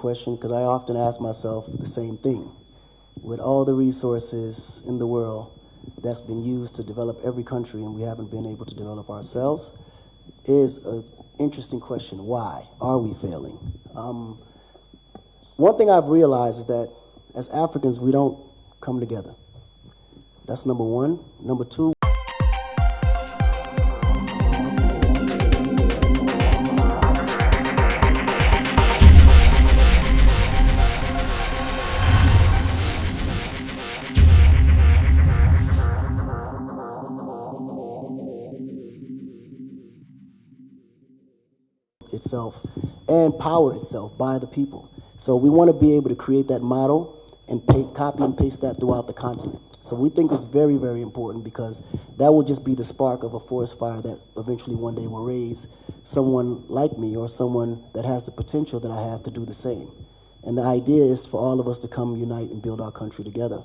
Question, because I often ask myself the same thing. With all the resources in the world that's been used to develop every country and we haven't been able to develop ourselves, is an interesting question. Why are we failing? One thing I've realized is that as Africans, we don't come together. That's number one. Number two, itself and power itself by the people. So we want to be able to create that model and copy and paste that throughout the continent. So we think it's very, very important because that will just be the spark of a forest fire that eventually one day will raise someone like me or someone that has the potential that I have to do the same. And the idea is for all of us to come unite and build our country together.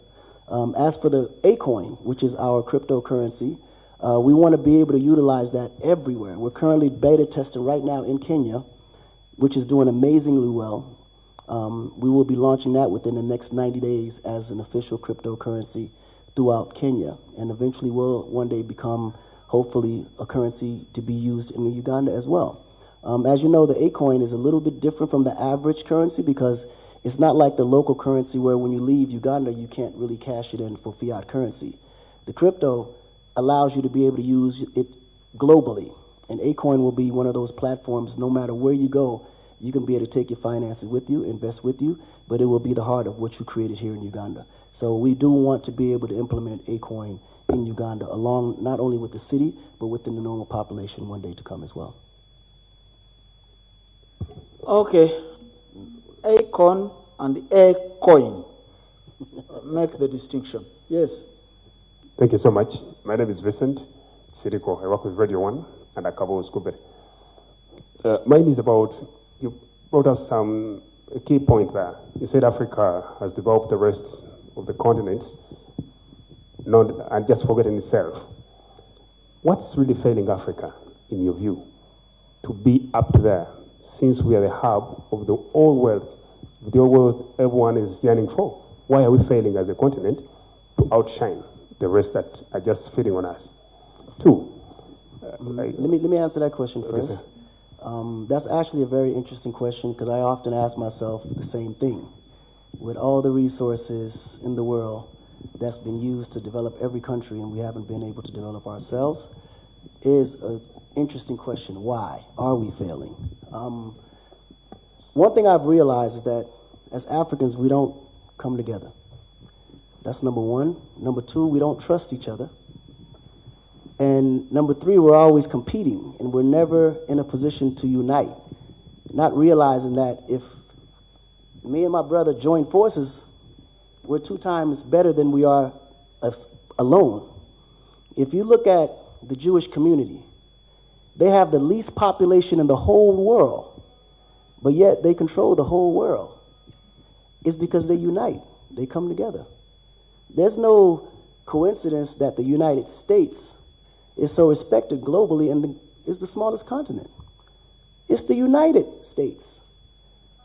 As for the akon, which is our cryptocurrency, we want to be able to utilize that everywhere. We're currently beta testing right now in Kenya, which is doing amazingly well. We will be launching that within the next 90 days as an official cryptocurrency throughout Kenya, and eventually will one day become, hopefully, a currency to be used in Uganda as well. As you know, the akon is a little bit different from the average currency because it's not like the local currency where when you leave Uganda, you can't really cash it in for fiat currency. The crypto allows you to be able to use it globally. And akon will be one of those platforms, no matter where you go, you can be able to take your finances with you, invest with you, but it will be the heart of what you created here in Uganda. So we do want to be able to implement akon in Uganda, along not only with the city, but within the normal population one day to come as well. Okay, akon and aircoin. Make the distinction. Yes. Thank you so much. My name is Vincent Siriko. I work with Radio 1 and Akabo Skubere. Mine is about, you brought up some key point there. You said Africa has developed the rest of the continents and just forgotten itself. What's really failing Africa, in your view, to be up there, since we are the hub of the whole world, the whole world everyone is yearning for? Why are we failing as a continent to outshine the rest that are just feeding on us? Two. Let me answer that question first. Yes, that's actually a very interesting question because I often ask myself the same thing. With all the resources in the world that's been used to develop every country and we haven't been able to develop ourselves, is an interesting question. Why are we failing? One thing I've realized is that as Africans, we don't come together. That's number one. Number two, we don't trust each other. And number three, we're always competing and we're never in a position to unite. Not realizing that if me and my brother join forces, we're 2 times better than we are alone. If you look at the Jewish community, they have the least population in the whole world, but yet they control the whole world. It's because they unite, they come together. There's no coincidence that the United States is so respected globally and is the smallest continent. It's the United States.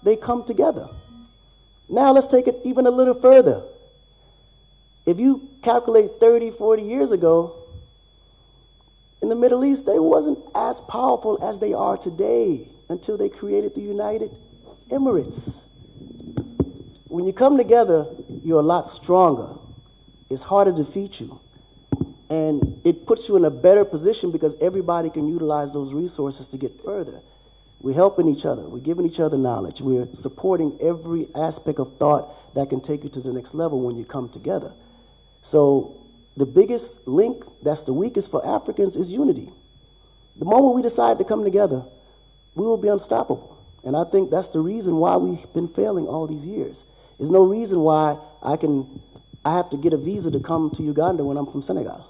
They come together. Now let's take it even a little further. If you calculate 30, 40 years ago, in the Middle East, they wasn't as powerful as they are today until they created the United Emirates. When you come together, you're a lot stronger. It's harder to defeat you. And it puts you in a better position because everybody can utilize those resources to get further. We're helping each other. We're giving each other knowledge. We're supporting every aspect of thought that can take you to the next level when you come together. So the biggest link that's the weakest for Africans is unity. The moment we decide to come together, we will be unstoppable. And I think that's the reason why we've been failing all these years. There's no reason why I have to get a visa to come to Uganda when I'm from Senegal.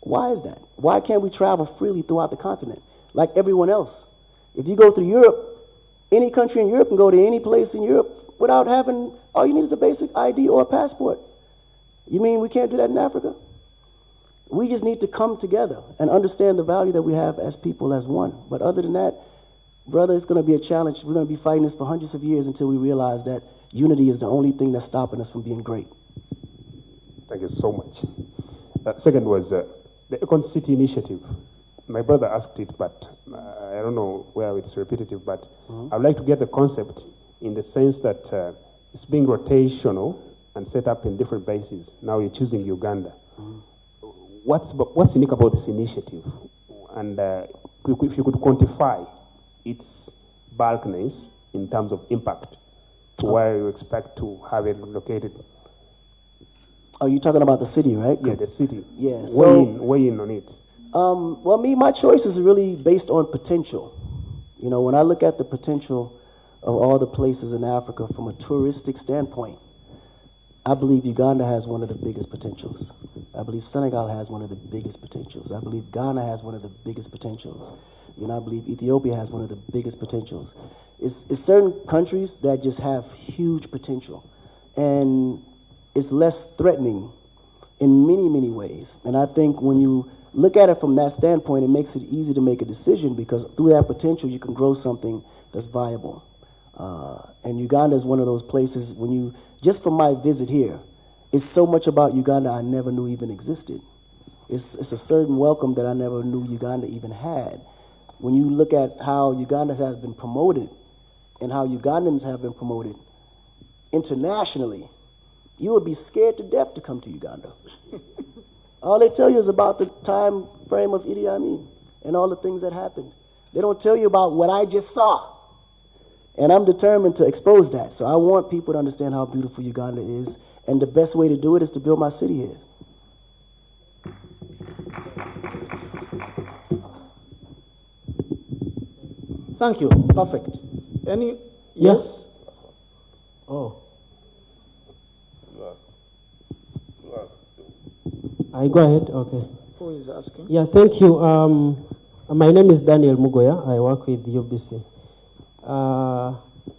Why is that? Why can't we travel freely throughout the continent like everyone else? If you go through Europe, any country in Europe can go to any place in Europe without having, all you need is a basic ID or a passport. You mean we can't do that in Africa? We just need to come together and understand the value that we have as people as one. But other than that, brother, it's going to be a challenge. We're going to be fighting this for hundreds of years until we realize that unity is the only thing that's stopping us from being great. Thank you so much. Second was the Akon City Initiative. My brother asked it, but I don't know where it's repetitive, but I'd like to get the concept in the sense that it's being rotational and set up in different bases. Now you're choosing Uganda. What's unique about this initiative? And if you could quantify its bulkness in terms of impact to where you expect to have it located. Oh, you're talking about the city, right? Yeah, the city. Yeah. So, weigh in on it. well, my choice is really based on potential. You know, when I look at the potential of all the places in Africa from a touristic standpoint, I believe Uganda has one of the biggest potentials. I believe Senegal has one of the biggest potentials. I believe Ghana has one of the biggest potentials. You know, I believe Ethiopia has one of the biggest potentials. It's certain countries that just have huge potential. And it's less threatening in many, many ways. And I think when you look at it from that standpoint, it makes it easy to make a decision because through that potential, you can grow something that's viable. And Uganda is one of those places when you, just from my visit here, it's so much about Uganda I never knew even existed. It's a certain welcome that I never knew Uganda even had. When you look at how Uganda has been promoted and how Ugandans have been promoted internationally, you would be scared to death to come to Uganda. All they tell you is about the time frame of Idi Amin and all the things that happened. They don't tell you about what I just saw. And I'm determined to expose that. So I want people to understand how beautiful Uganda is. And the best way to do it is to build my city here. Thank you. Perfect. Any? Yes? Oh. I go ahead, okay. Who is asking? Yeah, thank you. My name is Daniel Mugoya. I work with the UBC.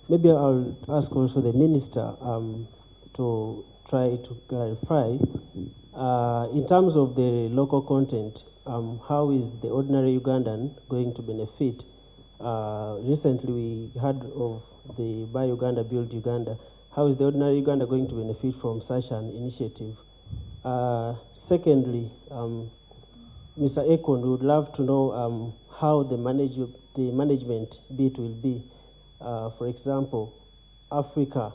Maybe I'll ask also the minister to try to clarify. In terms of the local content, how is the ordinary Ugandan going to benefit? Recently, we heard of the Buy Uganda, Build Uganda. How is the ordinary Uganda going to benefit from such an initiative? Secondly, Mr. Akon, we would love to know how the management bit will be. For example, Africa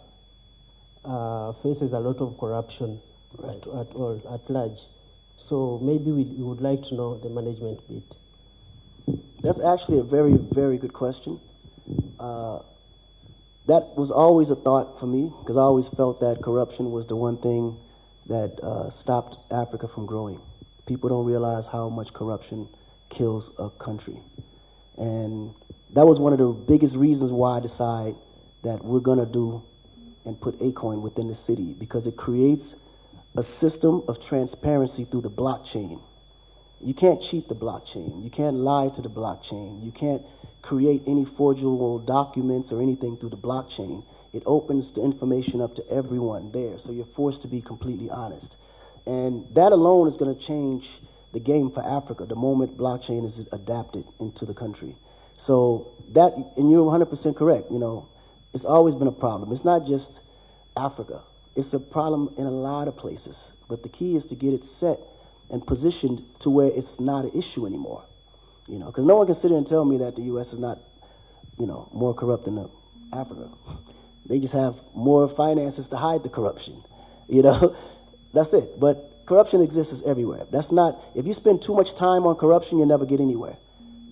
faces a lot of corruption at large. So maybe we would like to know the management bit. That's actually a very, very good question. That was always a thought for me because I always felt that corruption was the one thing that stopped Africa from growing. People don't realize how much corruption kills a country. And that was one of the biggest reasons why I decided that we're going to do and put akon within the city because it creates a system of transparency through the blockchain. You can't cheat the blockchain. You can't lie to the blockchain. You can't create any forgeable documents or anything through the blockchain. It opens the information up to everyone there, so you're forced to be completely honest. And that alone is going to change the game for Africa the moment blockchain is adapted into the country. So that, and you're 100% correct, you know, it's always been a problem. It's not just Africa. It's a problem in a lot of places. But the key is to get it set and positioned to where it's not an issue anymore. You know, because no one can sit here and tell me that the U.S. is not, you know, more corrupt than Africa. They just have more finances to hide the corruption. You know, that's it. But corruption exists everywhere. That's not, if you spend too much time on corruption, you never get anywhere.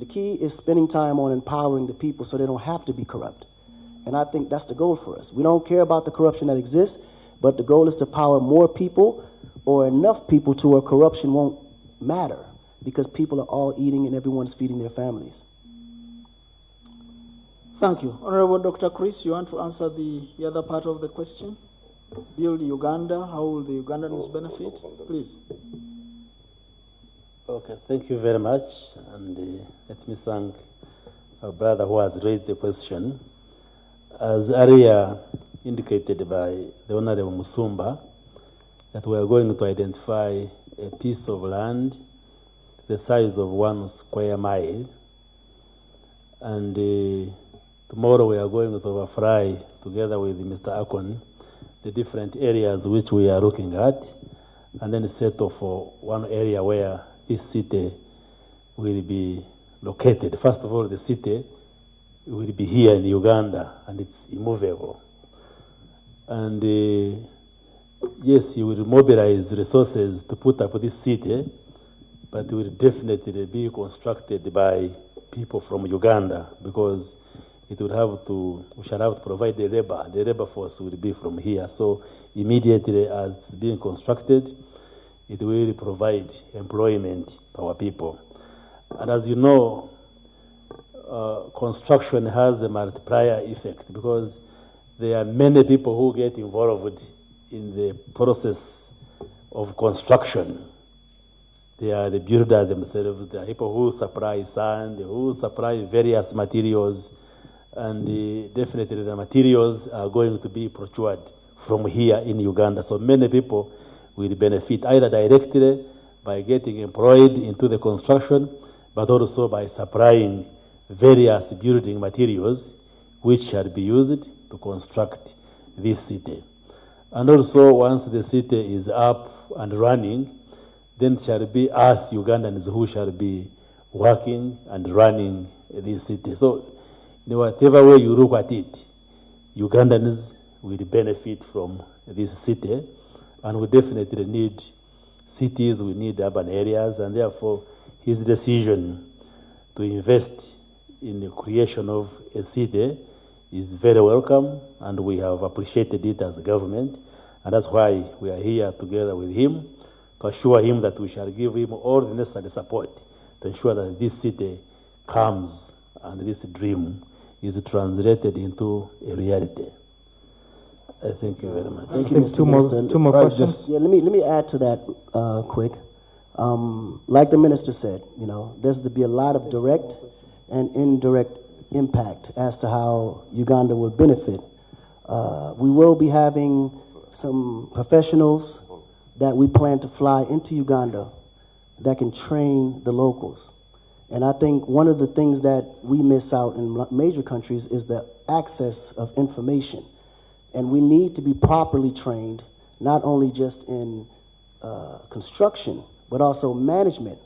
The key is spending time on empowering the people so they don't have to be corrupt. And I think that's the goal for us. We don't care about the corruption that exists, but the goal is to power more people or enough people to where corruption won't matter because people are all eating and everyone's feeding their families. Thank you. Honorable Dr. Chris, you want to answer the other part of the question? Build Uganda, how will the Ugandans benefit? Please. Okay, thank you very much. And let me thank our brother who has raised the question. As earlier indicated by the Honorable Musumba, that we are going to identify a piece of land the size of 1 square mile And tomorrow we are going to overfly together with Mr. Akon the different areas which we are looking at, and then settle for one area where this city will be located. First of all, the city will be here in Uganda, and it's immovable. And yes, you will mobilize resources to put up this city, but it will definitely be constructed by people from Uganda, because we shall have to provide the labor force will be from here. So immediately as it's being constructed, it will provide employment to our people. And as you know, construction has a multiplier effect, because there are many people who get involved in the process of construction. They are the builders themselves, there are people who supply sand, who supply various materials, and definitely the materials are going to be procured from here in Uganda. So many people will benefit either directly by getting employed into the construction, but also by supplying various building materials which shall be used to construct this city. And also, once the city is up and running, then it shall be us Ugandans who shall be working and running this city. So, in whatever way you look at it, Ugandans will benefit from this city, and we definitely need cities, we need urban areas, and therefore his decision to invest in the creation of a city is very welcome, and we have appreciated it as a government, and that's why we are here together with him to assure him that we shall give him all the necessary support to ensure that this city comes and this dream is translated into a reality. I thank you very much. Thank you, Mr. Two Minister. more questions. Yeah, let me add to that quick. Like the minister said, there's to be a lot of direct and indirect impact as to how Uganda will benefit. We will be having some professionals that we plan to fly into Uganda that can train the locals. And I think one of the things that we miss out in major countries is the access of information. And we need to be properly trained, not only just in construction, but also management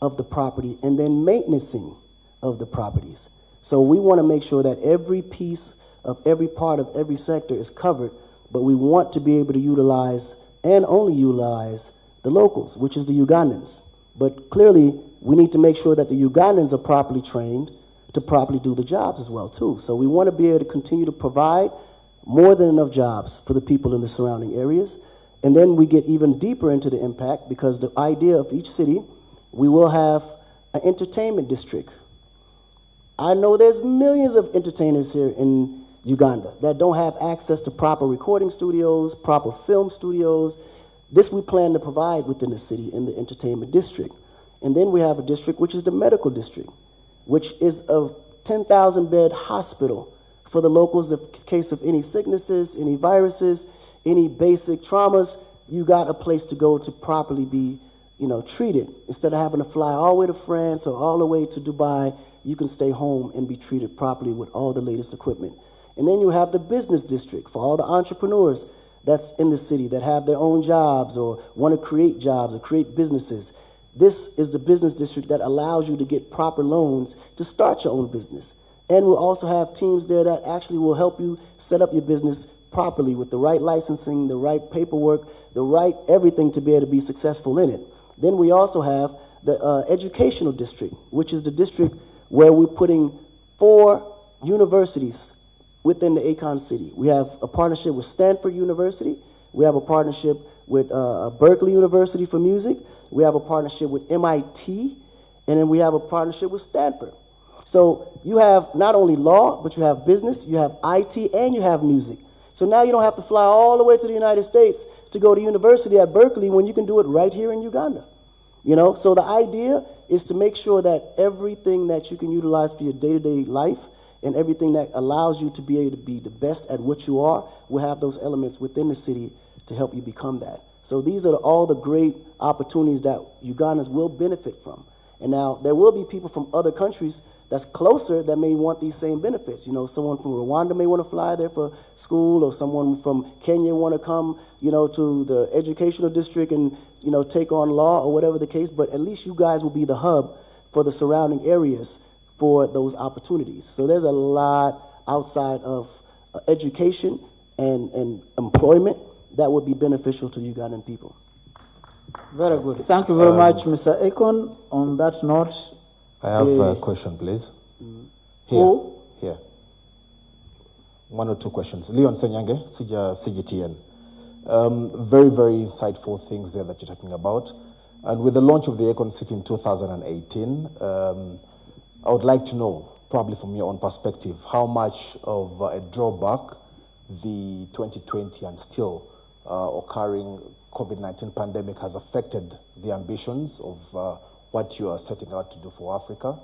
of the property and then maintenancing of the properties. So we want to make sure that every piece of every part of every sector is covered, but we want to be able to utilize and only utilize the locals, which is the Ugandans. But clearly, we need to make sure that the Ugandans are properly trained to properly do the jobs as well, too. So we want to be able to continue to provide more than enough jobs for the people in the surrounding areas. And then we get even deeper into the impact, because the idea of each city, we will have an entertainment district. I know there's millions of entertainers here in Uganda that don't have access to proper recording studios, proper film studios. This we plan to provide within the city in the entertainment district. And then we have a district which is the medical district, which is a 10,000 bed hospital for the locals in case of any sicknesses, any viruses, any basic traumas. You got a place to go to properly be, treated. Instead of having to fly all the way to France or all the way to Dubai, you can stay home and be treated properly with all the latest equipment. And then you have the business district for all the entrepreneurs that's in the city that have their own jobs or want to create jobs or create businesses. This is the business district that allows you to get proper loans to start your own business. And we'll also have teams there that actually will help you set up your business properly with the right licensing, the right paperwork, the right everything to be able to be successful in it. Then we also have the educational district, which is the district where we're putting 4 universities within the Akon city. We have a partnership with Stanford University. We have a partnership with Berkeley University for music. We have a partnership with MIT. And then we have a partnership with Stanford. So you have not only law, but you have business, you have IT, and you have music. So now you don't have to fly all the way to the United States to go to university at Berkeley when you can do it right here in Uganda. So the idea is to make sure that everything that you can utilize for your day-to-day life and everything that allows you to be able to be the best at what you are will have those elements within the city to help you become that. So these are all the great opportunities that Ugandans will benefit from. And now there will be people from other countries that's closer that may want these same benefits. You know, someone from Rwanda may want to fly there for school, or someone from Kenya want to come, you know, to the educational district and, you know, take on law or whatever the case. But at least you guys will be the hub for the surrounding areas for those opportunities. So there's a lot outside of education and employment that would be beneficial to Ugandan people. Very good. Thank you very much, Mr. Akon. On that note, I have a question, please. Here. Who? Here. One or two questions. Leon Senyange, CGTN. Very, very insightful things there that you're talking about. And with the launch of the Akon City in 2018, I would like to know, probably from your own perspective, how much of a drawback the 2020 and still occurring COVID-19 pandemic has affected the ambitions of what you are setting out to do for Africa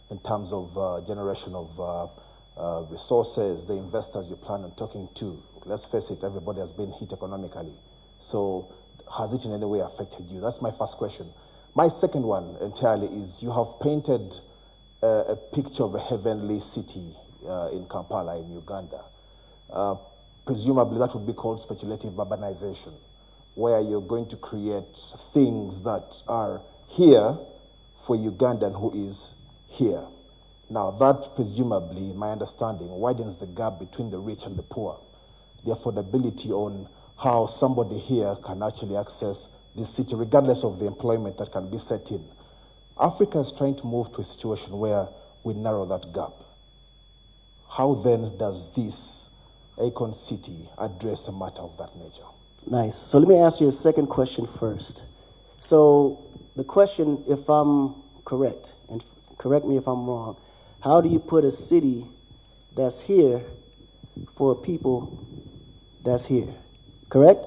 in terms of generation of resources, the investors you plan on talking to. Let's face it, everybody has been hit economically. So has it in any way affected you? That's my first question. My second one entirely is you have painted a picture of a heavenly city in Kampala in Uganda. Presumably that would be called speculative urbanization, where you're going to create things that are here for Ugandan who is here. Now that presumably, in my understanding, widens the gap between the rich and the poor, the affordability on how somebody here can actually access this city regardless of the employment that can be set in. Africa is trying to move to a situation where we narrow that gap. How then does this Akon City address a matter of that nature? Nice. So let me ask you a second question first. So the question, if I'm correct, and correct me if I'm wrong, how do you put a city that's here for people that's here? Correct?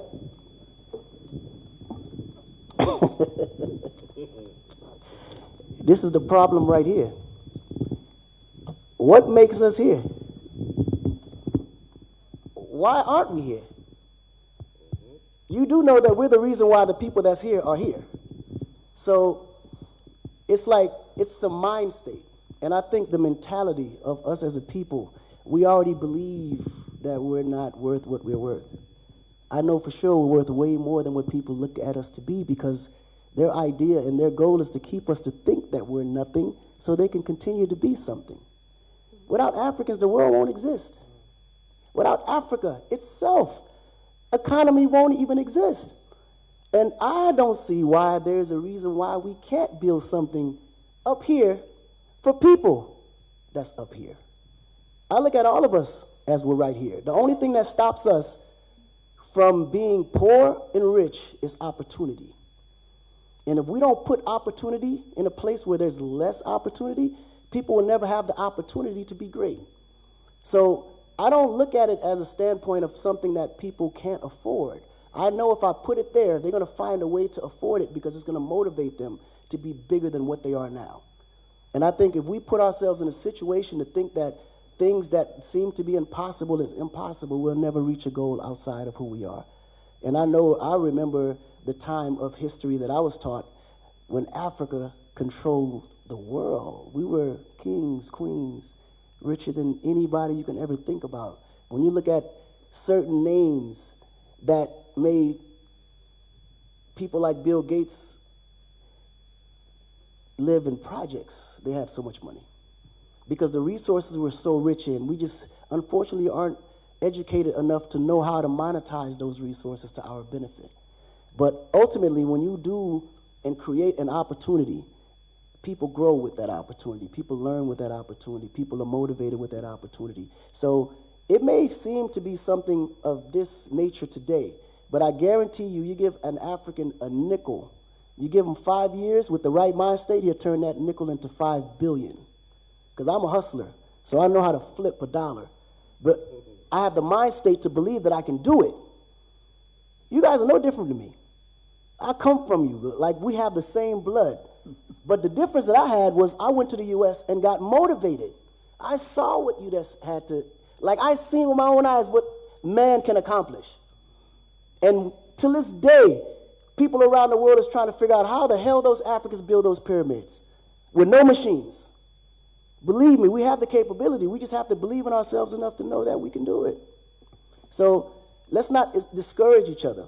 This is the problem right here. What makes us here? Why aren't we here? You do know that we're the reason why the people that's here are here. So it's like, it's the mind state. And I think the mentality of us as a people, we already believe that we're not worth what we're worth. I know for sure we're worth way more than what people look at us to be, because their idea and their goal is to keep us to think that we're nothing so they can continue to be something. Without Africans, the world won't exist. Without Africa itself, economy won't even exist. And I don't see why there's a reason why we can't build something up here for people that's up here. I look at all of us as we're right here. The only thing that stops us from being poor and rich is opportunity. And if we don't put opportunity in a place where there's less opportunity, people will never have the opportunity to be great. So I don't look at it as a standpoint of something that people can't afford. I know if I put it there, they're going to find a way to afford it because it's going to motivate them to be bigger than what they are now. And I think if we put ourselves in a situation to think that things that seem to be impossible is impossible, we'll never reach a goal outside of who we are. And I remember the time of history that I was taught when Africa controlled the world. We were kings, queens, richer than anybody you can ever think about. When you look at certain names that made people like Bill Gates live in projects, they had so much money. Because the resources were so rich in, we just unfortunately aren't educated enough to know how to monetize those resources to our benefit. But ultimately, when you do and create an opportunity, people grow with that opportunity. People learn with that opportunity. People are motivated with that opportunity. So it may seem to be something of this nature today, but I guarantee you, you give an African a nickel, you give him 5 years with the right mind state, he'll turn that nickel into 5 billion. Because I'm a hustler, so I know how to flip a dollar. But I have the mind state to believe that I can do it. You guys are no different to me. I come from you. Like, we have the same blood. But the difference that I had was I went to the U.S. and got motivated. I saw what you just had to, like, I seen with my own eyes what man can accomplish. And till this day, people around the world is trying to figure out how the hell those Africans build those pyramids with no machines. Believe me, we have the capability. We just have to believe in ourselves enough to know that we can do it. So let's not discourage each other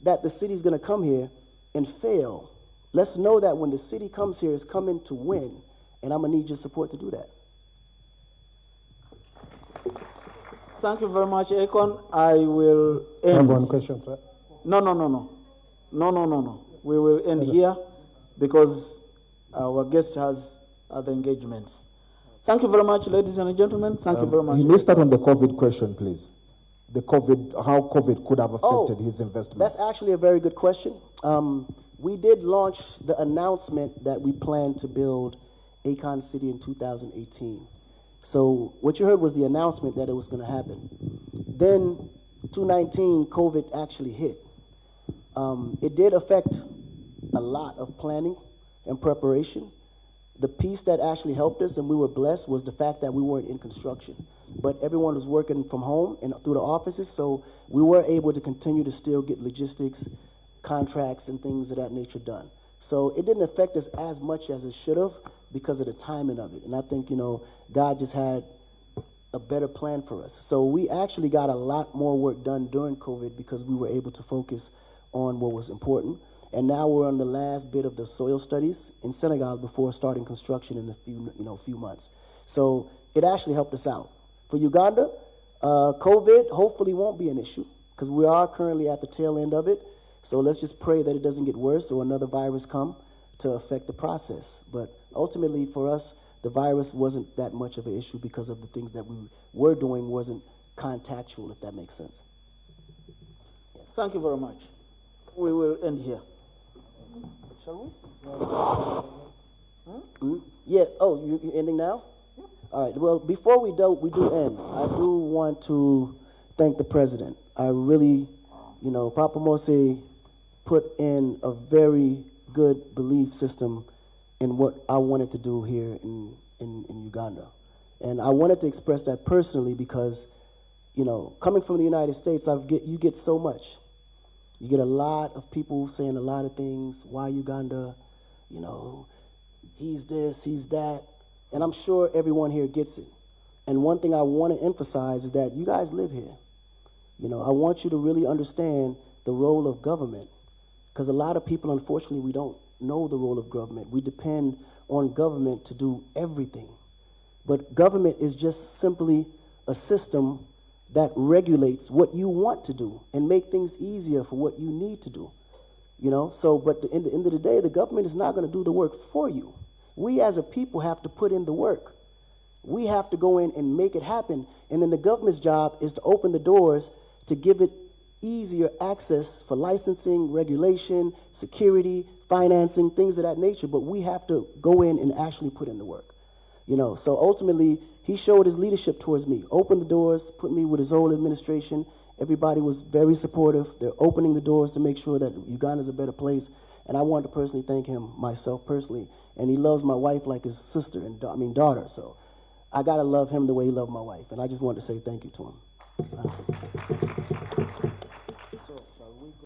that the city's going to come here and fail. Let's know that when the city comes here, it's coming to win, and I'm going to need your support to do that. Thank you very much, Akon. I will I have end. one question, sir. No. We will end here because our guest has other engagements. Thank you very much, ladies and gentlemen. Thank you very much. He missed out on the COVID question, please. The COVID, how COVID could have affected his investments. That's actually a very good question. We did launch the announcement that we plan to build Akon City in 2018. So what you heard was the announcement that it was going to happen. Then 2019, COVID actually hit. It did affect a lot of planning and preparation. The piece that actually helped us, and we were blessed, was the fact that we weren't in construction. But everyone was working from home and through the offices, so we were able to continue to still get logistics, contracts, and things of that nature done. So it didn't affect us as much as it should have because of the timing of it. And I think, God just had a better plan for us. So we actually got a lot more work done during COVID because we were able to focus on what was important. And now we're on the last bit of the soil studies in Senegal before starting construction in a few months. So it actually helped us out. For Uganda, COVID hopefully won't be an issue because we are currently at the tail end of it. So let's just pray that it doesn't get worse or another virus come to affect the process. But ultimately for us, the virus wasn't that much of an issue because of the things that we were doing wasn't contactual, if that makes sense. Thank you very much. We will end here. Shall we? Yes. Oh, you're ending now? Yeah. All right. Well, before we do end, I do want to thank the president. I really, Papa Mose put in a very good belief system in what I wanted to do here in Uganda. And I wanted to express that personally because, coming from the United States, you get so much. You get a lot of people saying a lot of things. Why Uganda? He's this, he's that. And I'm sure everyone here gets it. And one thing I want to emphasize is that you guys live here. I want you to really understand the role of government. Because a lot of people, unfortunately, we don't know the role of government. We depend on government to do everything. But government is just simply a system that regulates what you want to do and make things easier for what you need to do. But in the end of the day, the government is not going to do the work for you. We as a people have to put in the work. We have to go in and make it happen. And then the government's job is to open the doors to give it easier access for licensing, regulation, security, financing, things of that nature. But we have to go in and actually put in the work. So ultimately, he showed his leadership towards me, opened the doors, put me with his whole administration. Everybody was very supportive. They're opening the doors to make sure that Uganda is a better place. And I wanted to personally thank him, myself personally. And he loves my wife like his sister and daughter. So I got to love him the way he loved my wife. And I just wanted to say thank you to him. Honestly.